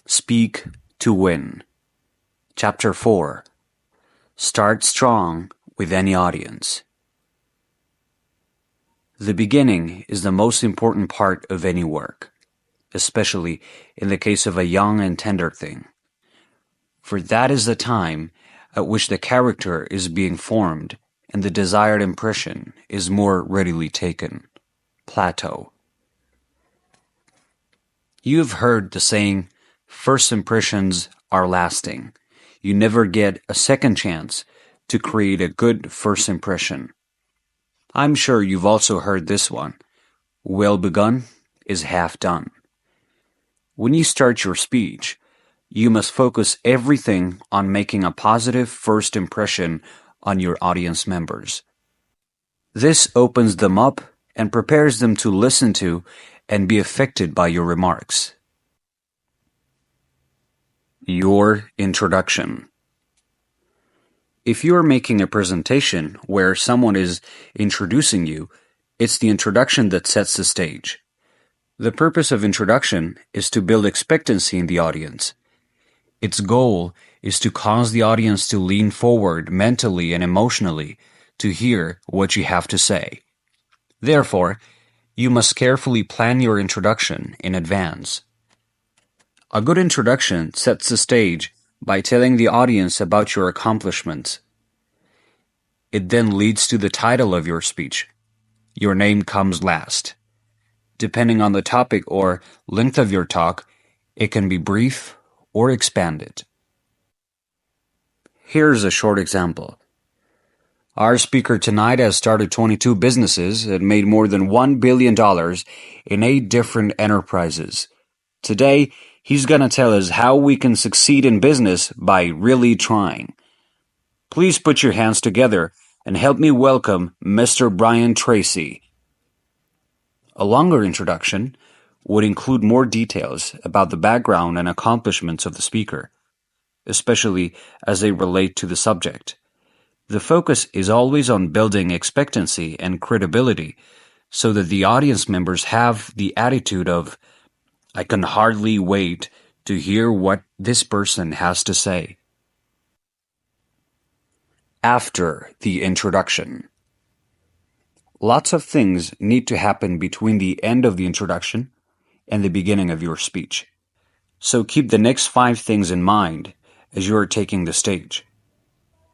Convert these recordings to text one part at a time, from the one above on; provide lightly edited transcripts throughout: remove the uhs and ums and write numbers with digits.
Speak to win. Chapter 4. Start strong with any audience. The beginning is the most important part of any work, especially in the case of a young and tender thing. For that is the time at which the character is being formed and the desired impression is more readily taken. Plato. You have heard the saying, first impressions are lasting. You never get a second chance to create a good first impression. I'm sure you've also heard this one. Well begun is half done. When you start your speech, you must focus everything on making a positive first impression on your audience members. This opens them up and prepares them to listen to and be affected by your remarks. Your introduction. If you are making a presentation where someone is introducing you, it's the introduction that sets the stage. The purpose of introduction is to build expectancy in the audience. Its goal is to cause the audience to lean forward mentally and emotionally to hear what you have to say. Therefore, you must carefully plan your introduction in advance. A good introduction sets the stage by telling the audience about your accomplishments. It then leads to the title of your speech. Your name comes last. Depending on the topic or length of your talk, it can be brief or expanded. Here's a short example. Our speaker tonight has started 22 businesses and made more than $1 billion in 8 different enterprises. Today, he's going to tell us how we can succeed in business by really trying. Please put your hands together and help me welcome Mr. Brian Tracy. A longer introduction would include more details about the background and accomplishments of the speaker, especially as they relate to the subject. The focus is always on building expectancy and credibility so that the audience members have the attitude of, I can hardly wait to hear what this person has to say. After the introduction. Lots of things need to happen between the end of the introduction and the beginning of your speech. So keep the next 5 things in mind as you are taking the stage.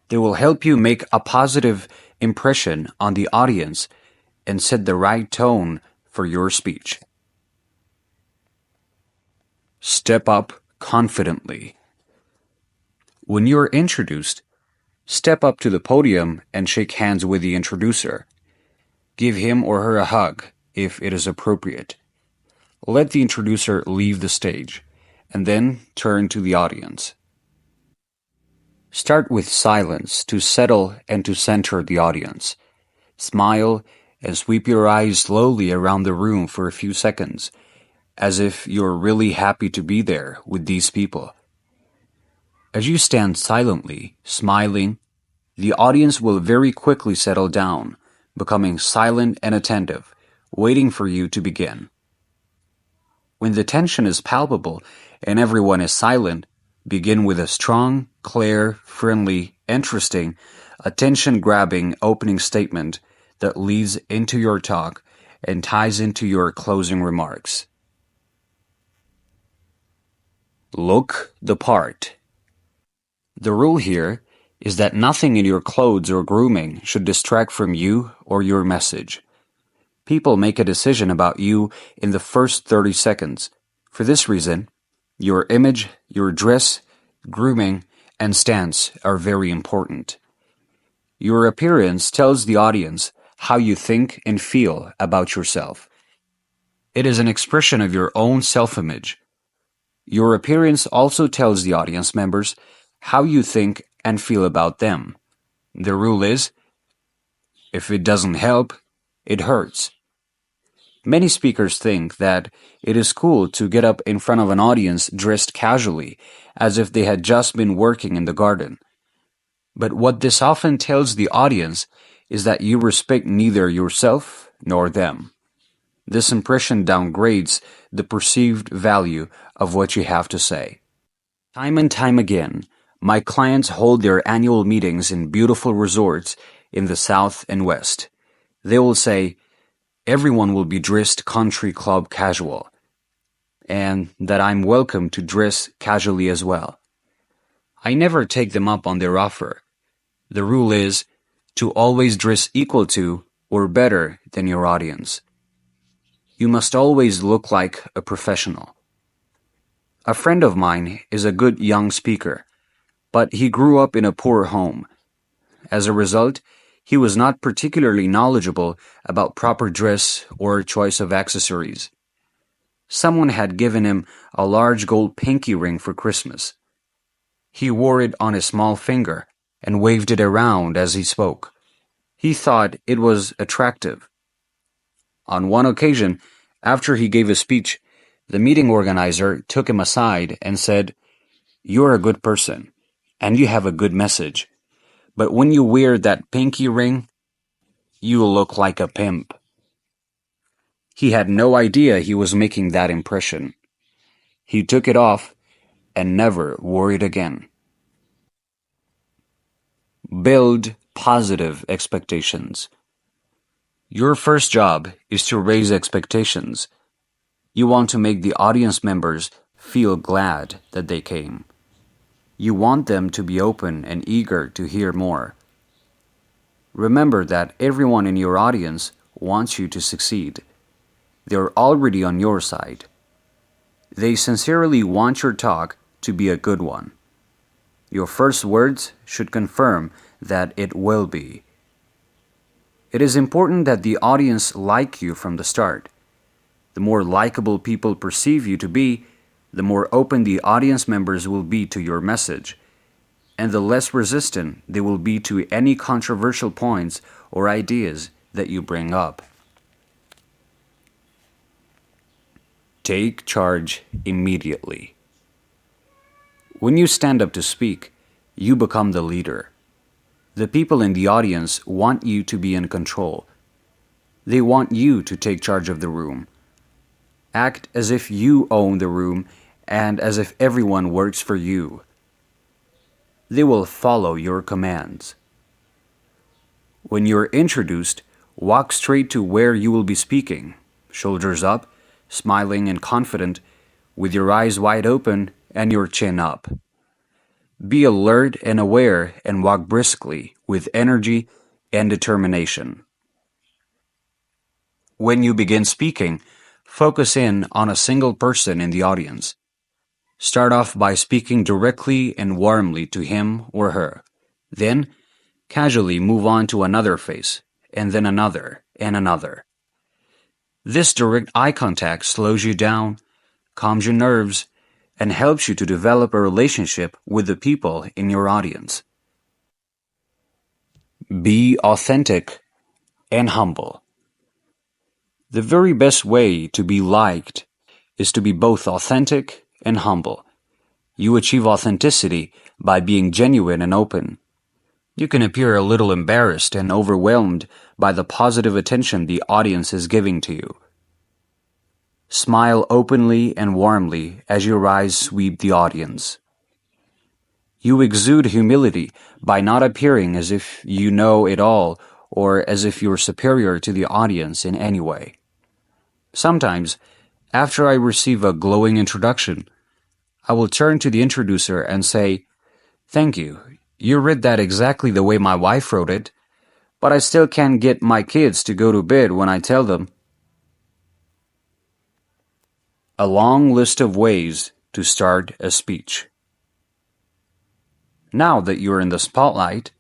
They will help you make a positive impression on the audience and set the right tone for your speech. Step up confidently. When you are introduced, step up to the podium and shake hands with the introducer. Give him or her a hug if it is appropriate. Let the introducer leave the stage and then turn to the audience. Start with silence to settle and to center the audience. Smile and sweep your eyes slowly around the room for a few seconds, as if you're really happy to be there with these people. As you stand silently, smiling, the audience will very quickly settle down, becoming silent and attentive, waiting for you to begin. When the tension is palpable and everyone is silent, begin with a strong, clear, friendly, interesting, attention-grabbing opening statement that leads into your talk and ties into your closing remarks. Look the part. The rule here is that nothing in your clothes or grooming should distract from you or your message. People make a decision about you in the first 30 seconds. For this reason, your image, your dress, grooming, and stance are very important. Your appearance tells the audience how you think and feel about yourself. It is an expression of your own self-image. Your appearance also tells the audience members how you think and feel about them. The rule is, if it doesn't help, it hurts. Many speakers think that it is cool to get up in front of an audience dressed casually, as if they had just been working in the garden. But what this often tells the audience is that you respect neither yourself nor them. This impression downgrades the perceived value of what you have to say. Time and time again, my clients hold their annual meetings in beautiful resorts in the South and West. They will say, everyone will be dressed country club casual, and that I'm welcome to dress casually as well. I never take them up on their offer. The rule is to always dress equal to or better than your audience. You must always look like a professional. A friend of mine is a good young speaker, but he grew up in a poor home. As a result, he was not particularly knowledgeable about proper dress or choice of accessories. Someone had given him a large gold pinky ring for Christmas. He wore it on his small finger and waved it around as he spoke. He thought it was attractive. On one occasion, after he gave a speech, the meeting organizer took him aside and said, "You're a good person, and you have a good message. But when you wear that pinky ring, you look like a pimp." He had no idea he was making that impression. He took it off and never wore it again. Build positive expectations. Your first job is to raise expectations. You want to make the audience members feel glad that they came. You want them to be open and eager to hear more. Remember that everyone in your audience wants you to succeed. They're already on your side. They sincerely want your talk to be a good one. Your first words should confirm that it will be. It is important that the audience like you from the start. The more likable people perceive you to be, the more open the audience members will be to your message, and the less resistant they will be to any controversial points or ideas that you bring up. Take charge immediately. When you stand up to speak, you become the leader. The people in the audience want you to be in control. They want you to take charge of the room. Act as if you own the room and as if everyone works for you. They will follow your commands. When you're introduced, walk straight to where you will be speaking, shoulders up, smiling and confident, with your eyes wide open and your chin up. Be alert and aware and walk briskly with energy and determination. When you begin speaking, focus in on a single person in the audience. Start off by speaking directly and warmly to him or her. Then, casually move on to another face, and then another, and another. This direct eye contact slows you down, calms your nerves, and helps you to develop a relationship with the people in your audience. Be authentic and humble. The very best way to be liked is to be both authentic and humble. You achieve authenticity by being genuine and open. You can appear a little embarrassed and overwhelmed by the positive attention the audience is giving to you. Smile openly and warmly as your eyes sweep the audience. You exude humility by not appearing as if you know it all or as if you're superior to the audience in any way. Sometimes, after I receive a glowing introduction, I will turn to the introducer and say, "Thank you. You read that exactly the way my wife wrote it, but I still can't get my kids to go to bed when I tell them." A long list of ways to start a speech. Now that you're in the spotlight,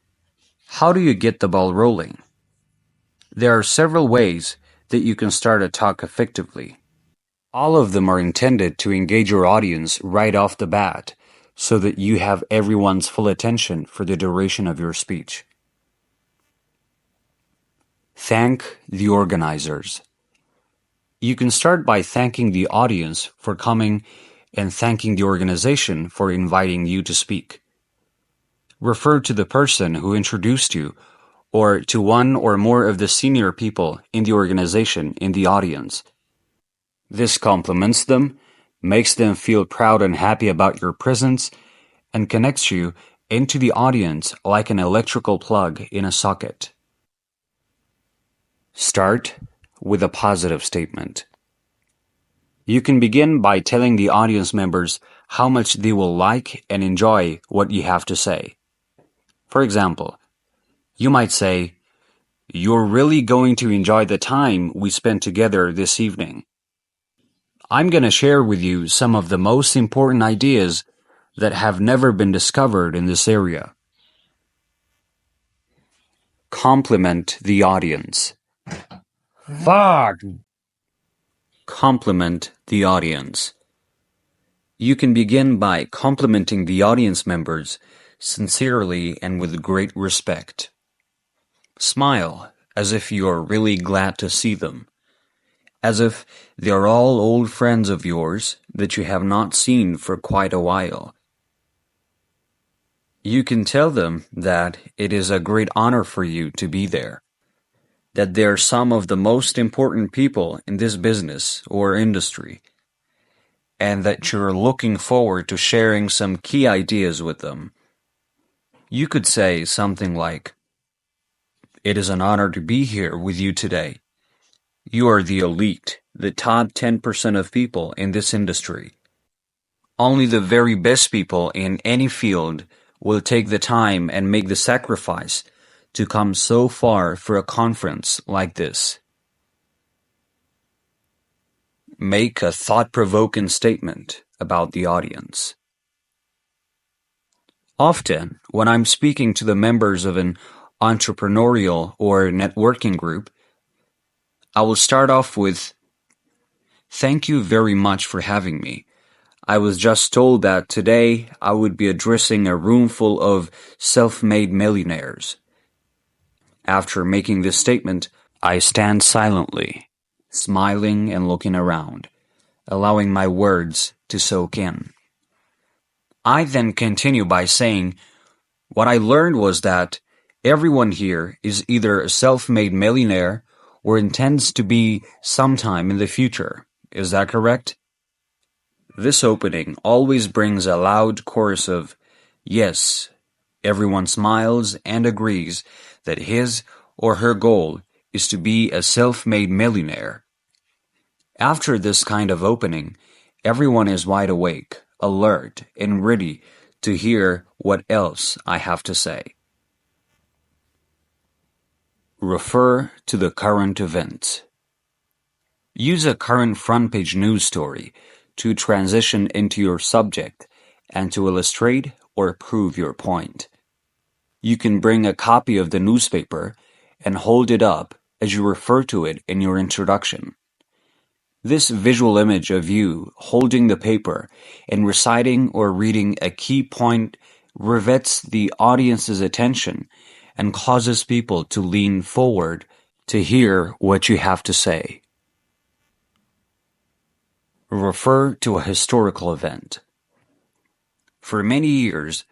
how do you get the ball rolling? There are several ways that you can start a talk effectively. All of them are intended to engage your audience right off the bat, so that you have everyone's full attention for the duration of your speech. Thank the organizers. You can start by thanking the audience for coming and thanking the organization for inviting you to speak. Refer to the person who introduced you or to one or more of the senior people in the organization in the audience. This compliments them, makes them feel proud and happy about your presence, and connects you into the audience like an electrical plug in a socket. Start with a positive statement. You can begin by telling the audience members how much they will like and enjoy what you have to say. For example, you might say, "You're really going to enjoy the time we spent together this evening. I'm going to share with you some of the most important ideas that have never been discovered in this area." Compliment the audience. Fuck! Compliment the audience. You can begin by complimenting the audience members sincerely and with great respect. Smile as if you are really glad to see them, as if they are all old friends of yours that you have not seen for quite a while. You can tell them that it is a great honor for you to be there, that they are some of the most important people in this business or industry, and that you're looking forward to sharing some key ideas with them. You could say something like, "It is an honor to be here with you today. You are the elite, the top 10% of people in this industry. Only the very best people in any field will take the time and make the sacrifice to come so far for a conference like this." Make a thought-provoking statement about the audience. Often, when I'm speaking to the members of an entrepreneurial or networking group, I will start off with, "Thank you very much for having me. I was just told that today I would be addressing a room full of self-made millionaires." After making this statement, I stand silently, smiling and looking around, allowing my words to soak in. I then continue by saying, "What I learned was that everyone here is either a self-made millionaire or intends to be sometime in the future. Is that correct?" This opening always brings a loud chorus of yes. Everyone smiles and agrees that his or her goal is to be a self-made millionaire. After this kind of opening, everyone is wide awake, alert, and ready to hear what else I have to say. Refer to the current event. Use a current front-page news story to transition into your subject and to illustrate or prove your point. You can bring a copy of the newspaper and hold it up as you refer to it in your introduction. This visual image of you holding the paper and reciting or reading a key point rivets the audience's attention and causes people to lean forward to hear what you have to say. Refer to a historical event. For many years,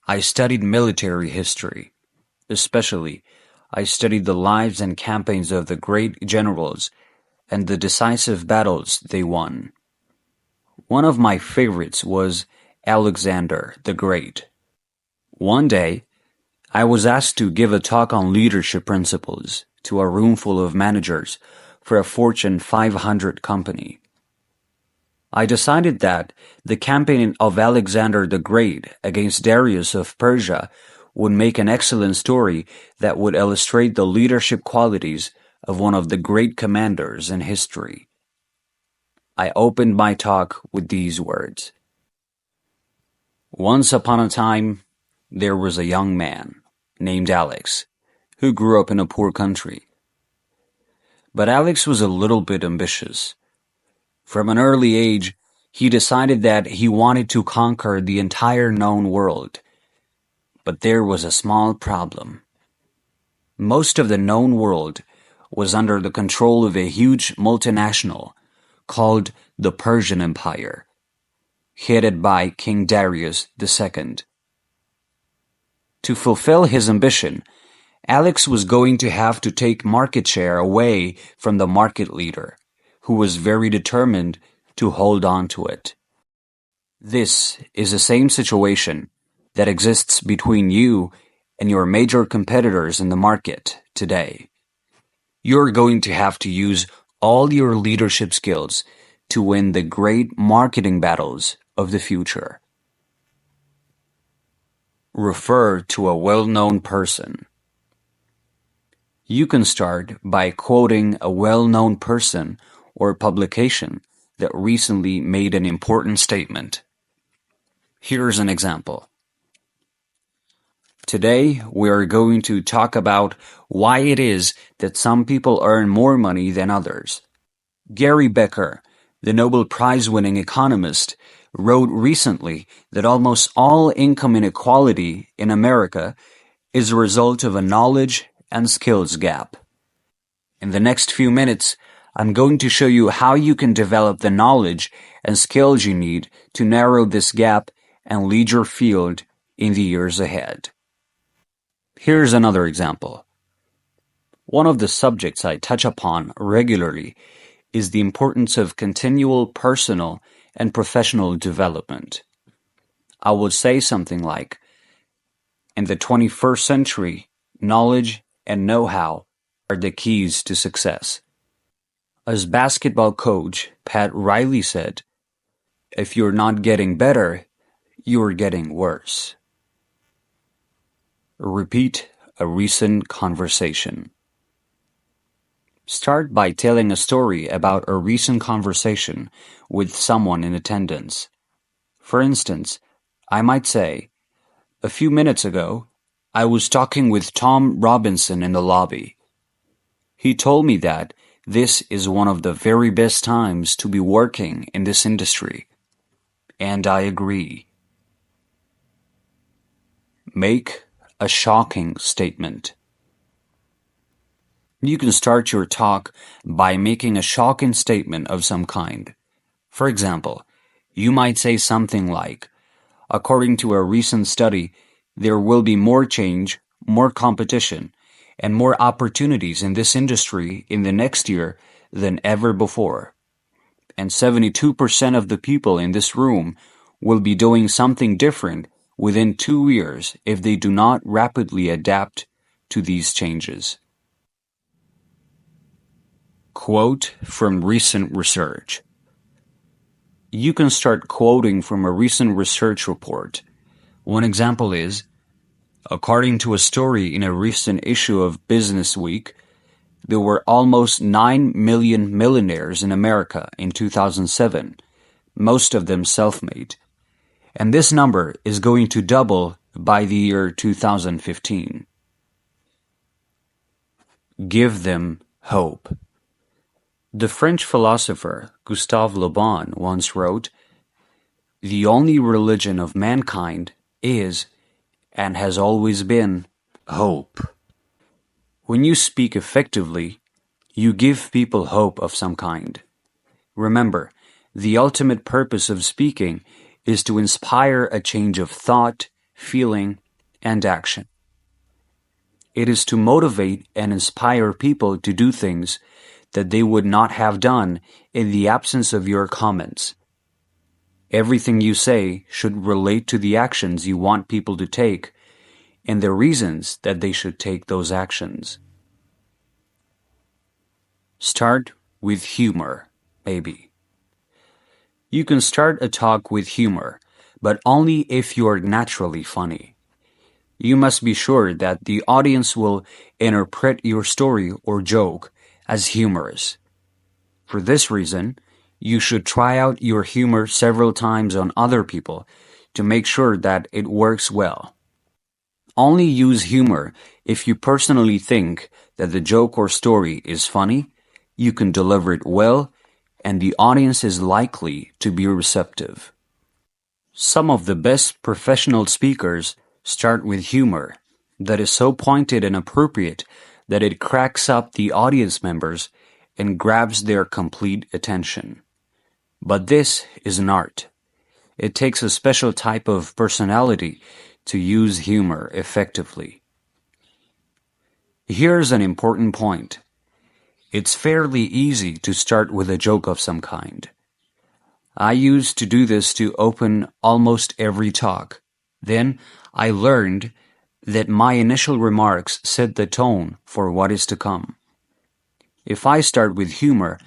I studied military history. Especially, I studied the lives and campaigns of the great generals and the decisive battles they won. One of my favorites was Alexander the Great. One day, I was asked to give a talk on leadership principles to a room full of managers for a Fortune 500 company. I decided that the campaign of Alexander the Great against Darius of Persia would make an excellent story that would illustrate the leadership qualities of one of the great commanders in history. I opened my talk with these words. Once upon a time, there was a young man named Alex who grew up in a poor country. But Alex was a little bit ambitious. From an early age, he decided that he wanted to conquer the entire known world. But there was a small problem. Most of the known world was under the control of a huge multinational called the Persian Empire, headed by King Darius II. To fulfill his ambition, Alex was going to have to take market share away from the market leader, who was very determined to hold on to it. This is the same situation that exists between you and your major competitors in the market today. You're going to have to use all your leadership skills to win the great marketing battles of the future. Refer to a well-known person. You can start by quoting a well-known person or publication that recently made an important statement. Here's an example. Today, we are going to talk about why it is that some people earn more money than others. Gary Becker, the Nobel Prize-winning economist, wrote recently that almost all income inequality in America is a result of a knowledge and skills gap. In the next few minutes, I'm going to show you how you can develop the knowledge and skills you need to narrow this gap and lead your field in the years ahead. Here's another example. One of the subjects I touch upon regularly is the importance of continual personal and professional development. I would say something like, in the 21st century, knowledge and know-how are the keys to success. As basketball coach Pat Riley said, if you're not getting better, you're getting worse. Repeat a recent conversation. Start by telling a story about a recent conversation with someone in attendance. For instance, I might say, a few minutes ago, I was talking with Tom Robinson in the lobby. He told me that this is one of the very best times to be working in this industry. And I agree. Make a shocking statement. You can start your talk by making a shocking statement of some kind. For example, you might say something like, according to a recent study, there will be more change, more competition, and more opportunities in this industry in the next year than ever before. And 72% of the people in this room will be doing something different within 2 years if they do not rapidly adapt to these changes. Quote from recent research. You can start quoting from a recent research report. One example is, according to a story in a recent issue of Business Week, there were almost 9 million millionaires in America in 2007, most of them self-made. And this number is going to double by the year 2015. Give them hope. The French philosopher Gustave Le Bon once wrote, "The only religion of mankind is, and has always been, hope." When you speak effectively, you give people hope of some kind. Remember, the ultimate purpose of speaking is to inspire a change of thought, feeling, and action. It is to motivate and inspire people to do things that they would not have done in the absence of your comments. Everything you say should relate to the actions you want people to take and the reasons that they should take those actions. Start with humor, maybe. You can start a talk with humor, but only if you're naturally funny. You must be sure that the audience will interpret your story or joke as humorous. For this reason, you should try out your humor several times on other people to make sure that it works well. Only use humor if you personally think that the joke or story is funny, you can deliver it well, and the audience is likely to be receptive. Some of the best professional speakers start with humor that is so pointed and appropriate that it cracks up the audience members and grabs their complete attention. But this is an art. It takes a special type of personality to use humor effectively. Here's an important point. It's fairly easy to start with a joke of some kind. I used to do this to open almost every talk. Then I learned that my initial remarks set the tone for what is to come. If I start with humor,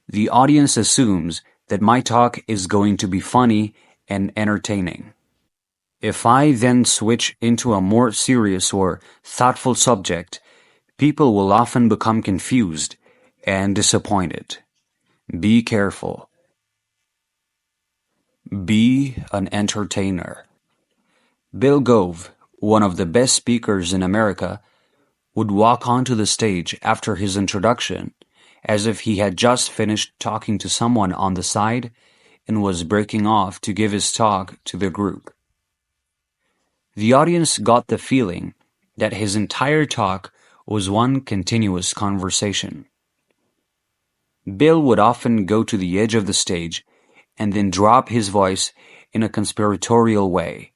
the audience assumes that my talk is going to be funny and entertaining. If I then switch into a more serious or thoughtful subject, people will often become confused and disappointed. Be careful. Be an entertainer. Bill Gove, one of the best speakers in America, would walk onto the stage after his introduction as if he had just finished talking to someone on the side and was breaking off to give his talk to the group. The audience got the feeling that his entire talk was one continuous conversation. Bill would often go to the edge of the stage and then drop his voice in a conspiratorial way,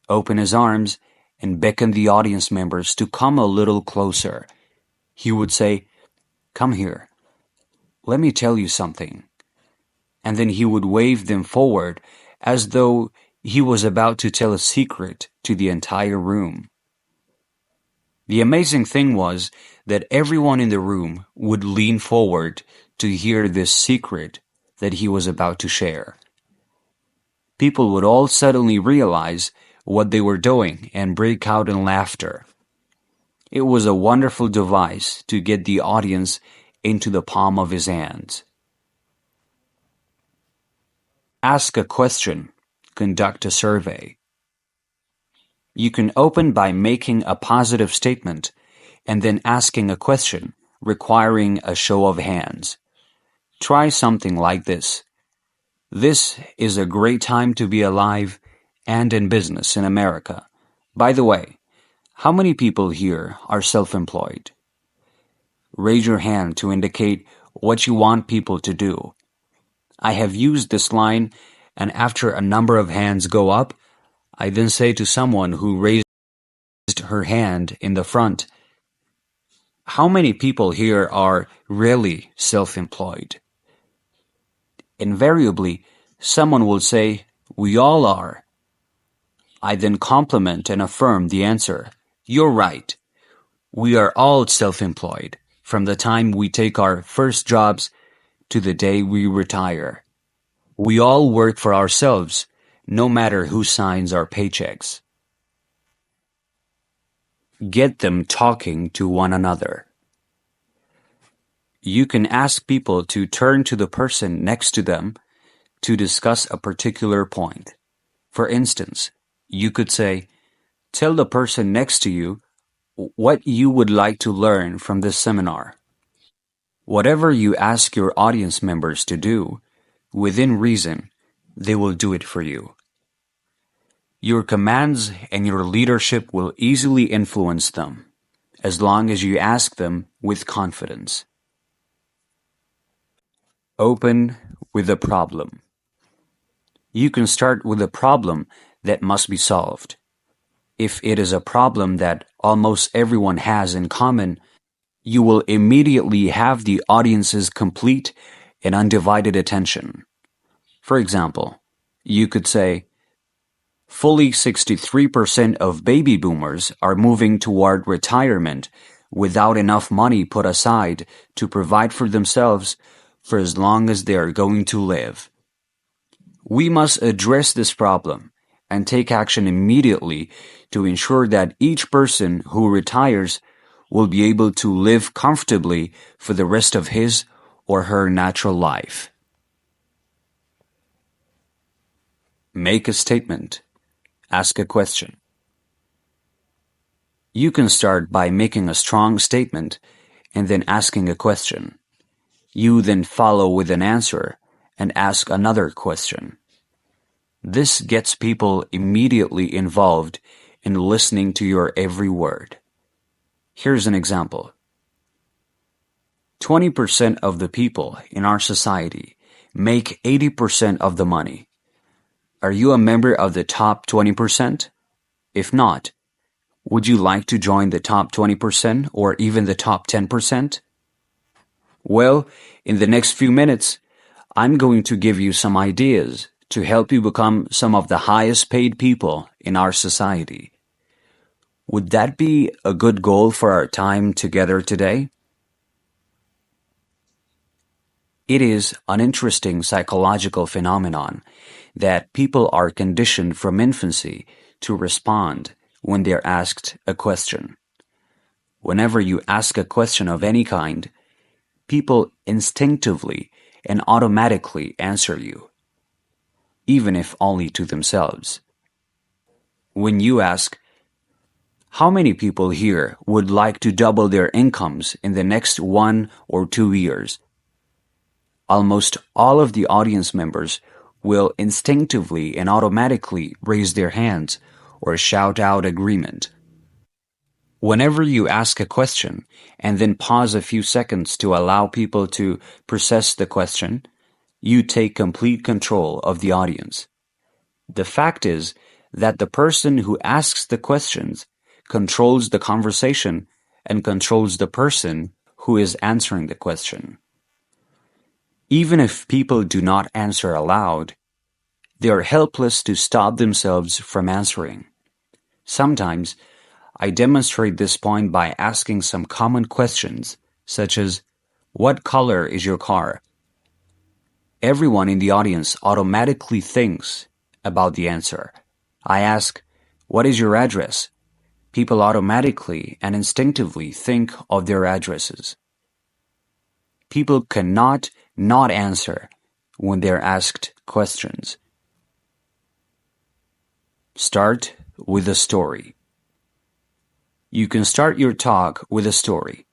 open his arms, and beckon the audience members to come a little closer. He would say, "Come here. Let me tell you something." And then he would wave them forward as though he was about to tell a secret to the entire room. The amazing thing was that everyone in the room would lean forward to hear this secret that he was about to share. People would all suddenly realize what they were doing and break out in laughter. It was a wonderful device to get the audience into the palm of his hands. Ask a question. Conduct a survey. You can open by making a positive statement and then asking a question requiring a show of hands. Try something like this. This is a great time to be alive and in business in America. By the way, how many people here are self-employed? Raise your hand to indicate what you want people to do. I have used this line, and after a number of hands go up, I then say to someone who raised her hand in the front, "How many people here are really self-employed?" Invariably, someone will say, "We all are." I then compliment and affirm the answer. "You're right. We are all self-employed from the time we take our first jobs to the day we retire. We all work for ourselves, no matter who signs our paychecks." Get them talking to one another. You can ask people to turn to the person next to them to discuss a particular point. For instance, you could say, "Tell the person next to you what you would like to learn from this seminar." Whatever you ask your audience members to do, within reason, they will do it for you. Your commands and your leadership will easily influence them, as long as you ask them with confidence. Open with a problem. You can start with a problem that must be solved. If it is a problem that almost everyone has in common, you will immediately have the audience's complete and undivided attention. For example, you could say, fully 63% of baby boomers are moving toward retirement without enough money put aside to provide for themselves for as long as they are going to live. We must address this problem and take action immediately to ensure that each person who retires will be able to live comfortably for the rest of his or her natural life. Make a statement. Ask a question. You can start by making a strong statement and then asking a question. You then follow with an answer and ask another question. This gets people immediately involved in listening to your every word. Here's an example. 20% of the people in our society make 80% of the money. Are you a member of the top 20%? If not, would you like to join the top 20% or even the top 10%? Well, in the next few minutes, I'm going to give you some ideas to help you become some of the highest paid people in our society. Would that be a good goal for our time together today? It is an interesting psychological phenomenon that people are conditioned from infancy to respond when they're asked a question. Whenever you ask a question of any kind, people instinctively and automatically answer you, even if only to themselves. When you ask, how many people here would like to double their incomes in the next 1 or 2 years? Almost all of the audience members will instinctively and automatically raise their hands or shout out agreement. Whenever you ask a question and then pause a few seconds to allow people to process the question, you take complete control of the audience. The fact is that the person who asks the questions controls the conversation and controls the person who is answering the question. Even if people do not answer aloud, they are helpless to stop themselves from answering. Sometimes, I demonstrate this point by asking some common questions, such as, what color is your car? Everyone in the audience automatically thinks about the answer. I ask, what is your address? People automatically and instinctively think of their addresses. People cannot not answer when they're asked questions. Start with a story. You can start your talk with a story.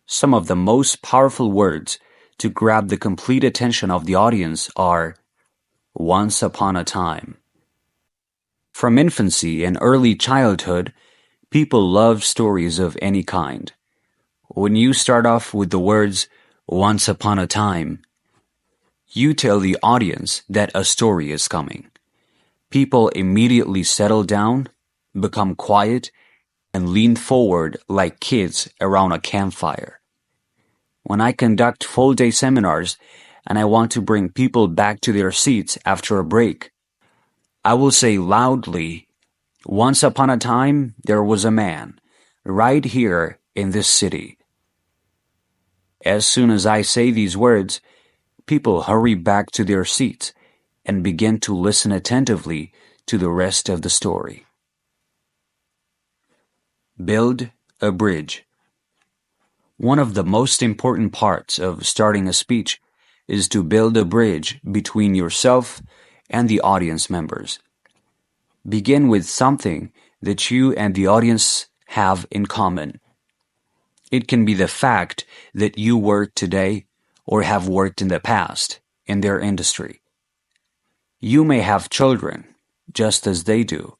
Some of the most powerful words to grab the complete attention of the audience are once upon a time. From infancy and early childhood, people love stories of any kind. When you start off with the words once upon a time, you tell the audience that a story is coming. People immediately settle down, become quiet, and lean forward like kids around a campfire. When I conduct full-day seminars and I want to bring people back to their seats after a break, I will say loudly, once upon a time there was a man, right here in this city. As soon as I say these words, people hurry back to their seats and begin to listen attentively to the rest of the story. Build a bridge. One of the most important parts of starting a speech is to build a bridge between yourself and the audience members. Begin with something that you and the audience have in common. It can be the fact that you work today or have worked in the past in their industry. You may have children, just as they do.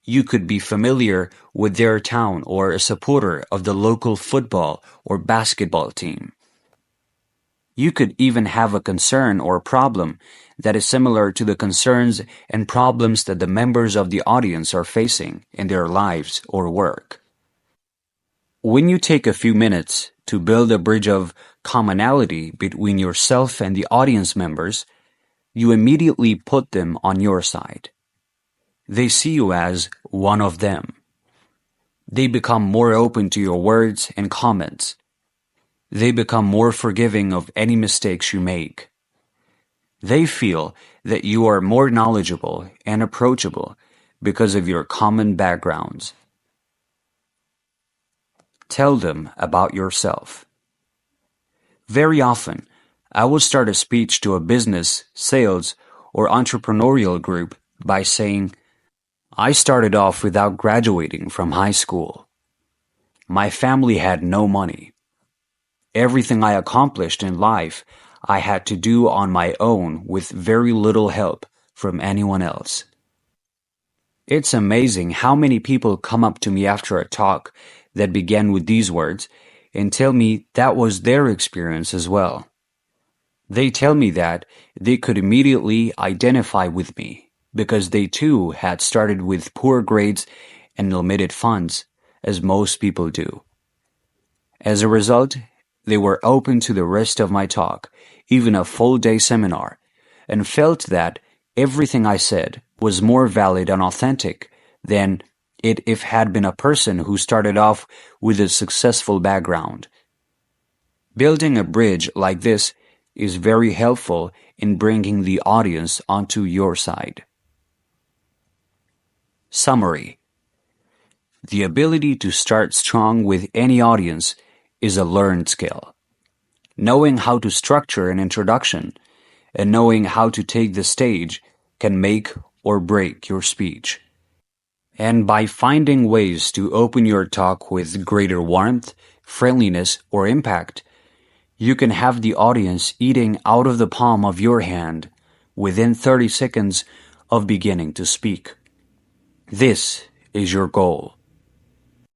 You could be familiar with their town or a supporter of the local football or basketball team. You could even have a concern or problem that is similar to the concerns and problems that the members of the audience are facing in their lives or work. When you take a few minutes to build a bridge of commonality between yourself and the audience members, you immediately put them on your side. They see you as one of them. They become more open to your words and comments. They become more forgiving of any mistakes you make. They feel that you are more knowledgeable and approachable because of your common backgrounds. Tell them about yourself. Very often, I will start a speech to a business, sales, or entrepreneurial group by saying, I started off without graduating from high school. My family had no money. Everything I accomplished in life, I had to do on my own with very little help from anyone else. It's amazing how many people come up to me after a talk that began with these words and tell me that was their experience as well. They tell me that they could immediately identify with me because they too had started with poor grades and limited funds, as most people do. As a result, they were open to the rest of my talk, even a full-day seminar, and felt that everything I said was more valid and authentic than it if had been a person who started off with a successful background. Building a bridge like this is very helpful in bringing the audience onto your side. Summary. The ability to start strong with any audience is a learned skill. Knowing how to structure an introduction and knowing how to take the stage can make or break your speech. And by finding ways to open your talk with greater warmth, friendliness, or impact, you can have the audience eating out of the palm of your hand within 30 seconds of beginning to speak. This is your goal.